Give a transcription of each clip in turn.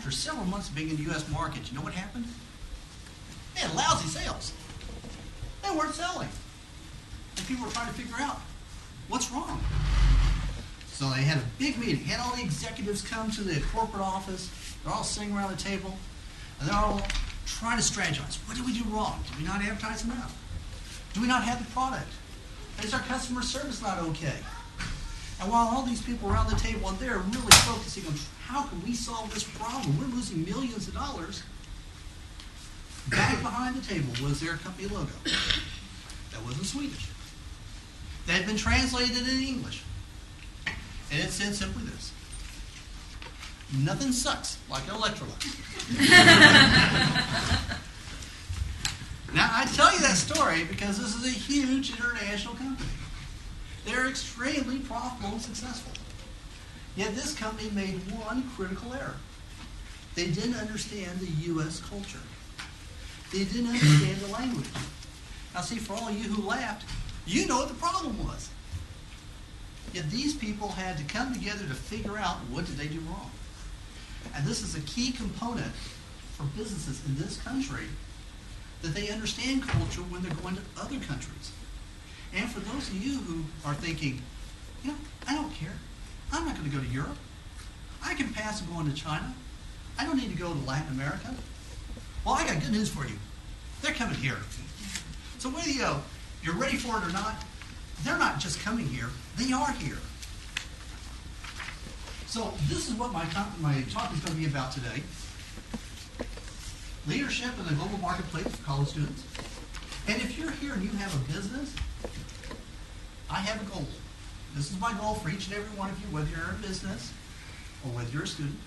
after several months of being in the U.S. market, you know what happened? They had lousy sales. They weren't selling. And people were trying to figure out what's wrong. So they had a big meeting, had all the executives come to the corporate office. They're all sitting around the table, and they're all trying to strategize. What did we do wrong? Did we not advertise enough? Do we not have the product? Is our customer service not okay? And while all these people around the table, and they're really focusing on how can we solve this problem, we're losing millions of dollars. Back behind the table was their company logo. That wasn't Swedish. That had been translated into English. And it said simply this: nothing sucks like an electrolyte. Now, I tell you that story because this is a huge international company. They're extremely profitable and successful. Yet this company made one critical error. They didn't understand the U.S. culture. They didn't understand the language. Now see, for all of you who laughed, you know what the problem was. Yet these people had to come together to figure out what did they do wrong. And this is a key component for businesses in this country, that they understand culture when they're going to other countries. And for those of you who are thinking, I don't care. I'm not going to go to Europe. I can pass going to China. I don't need to go to Latin America. Well, I got good news for you. They're coming here. So whether you're ready for it or not, they're not just coming here. They are here. So this is what my talk is going to be about today. Leadership in the global marketplace for college students. And if you're here and you have a business, I have a goal. This is my goal for each and every one of you, whether you're in a business or whether you're a student.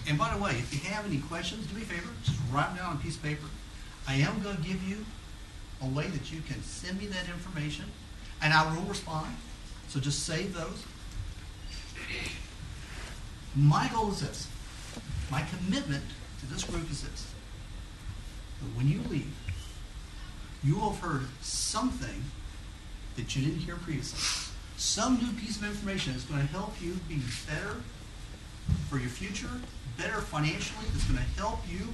And by the way, if you have any questions, do me a favor, just write them down on a piece of paper. I am going to give you a way that you can send me that information, and I will respond. So just save those. My goal is this. My commitment to this group is this: that when you leave, you will have heard something that you didn't hear previously. Some new piece of information that's going to help you be better for your future, better financially, that's going to help you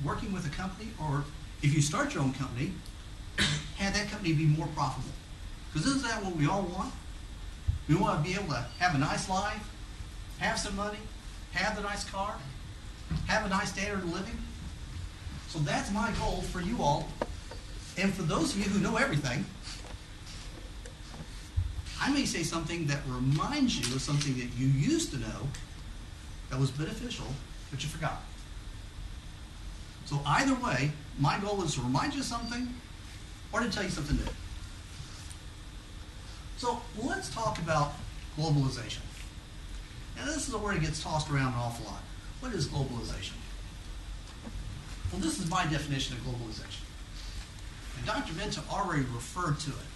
working with a company, or if you start your own company, have that company be more profitable. Because isn't that what we all want? We want to be able to have a nice life, have some money, have the nice car, have a nice standard of living. So that's my goal for you all. And for those of you who know everything, I may say something that reminds you of something that you used to know that was beneficial, but you forgot. So either way, my goal is to remind you of something or to tell you something new. So let's talk about globalization. Now this is a word that gets tossed around an awful lot. What is globalization? Well, this is my definition of globalization. And Dr. Vincent already referred to it.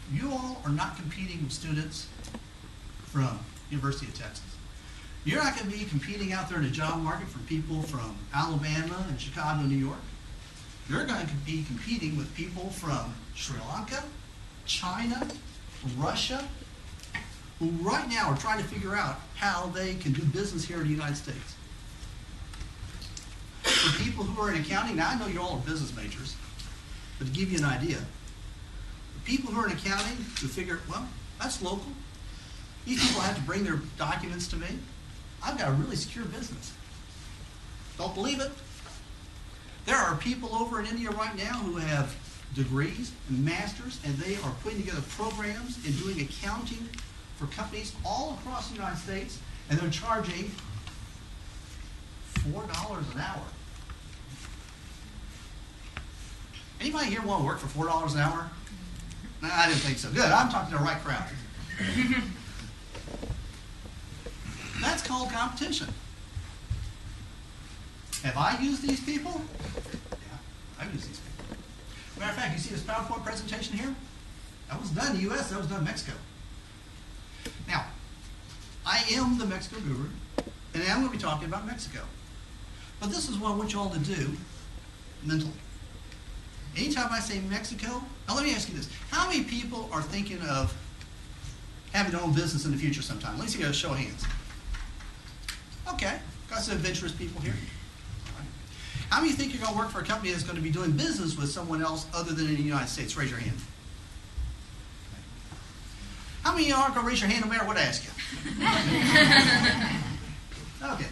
You all are not competing with students from University of Texas. You're not going to be competing out there in the job market for people from Alabama and Chicago, New York. You're going to be competing with people from Sri Lanka, China, Russia, who right now are trying to figure out how they can do business here in the United States. For people who are in accounting, now I know you all are business majors, but to give you an idea, the people who are in accounting who figure, well, that's local. These people have to bring their documents to me. I've got a really secure business. Don't believe it? There are people over in India right now who have degrees and masters, and they are putting together programs and doing accounting for companies all across the United States, and they're charging $4 an hour. Anybody here want to work for $4 an hour? No, I didn't think so. Good, I'm talking to the right crowd. That's called competition. Have I used these people? Yeah, I've used these people. Matter of fact, you see this PowerPoint presentation here? That was done in the U.S., that was done in Mexico. Now, I am the Mexico guru, and I'm going to be talking about Mexico. But this is what I want you all to do mentally. Anytime I say Mexico, now let me ask you this. How many people are thinking of having their own business in the future sometime? Let me see a show of hands. Okay, Got some adventurous people here. All right. How many think you're going to work for a company that's going to be doing business with someone else other than in the United States? Raise your hand. How many of you aren't going to raise your hand no matter what I ask you? Okay.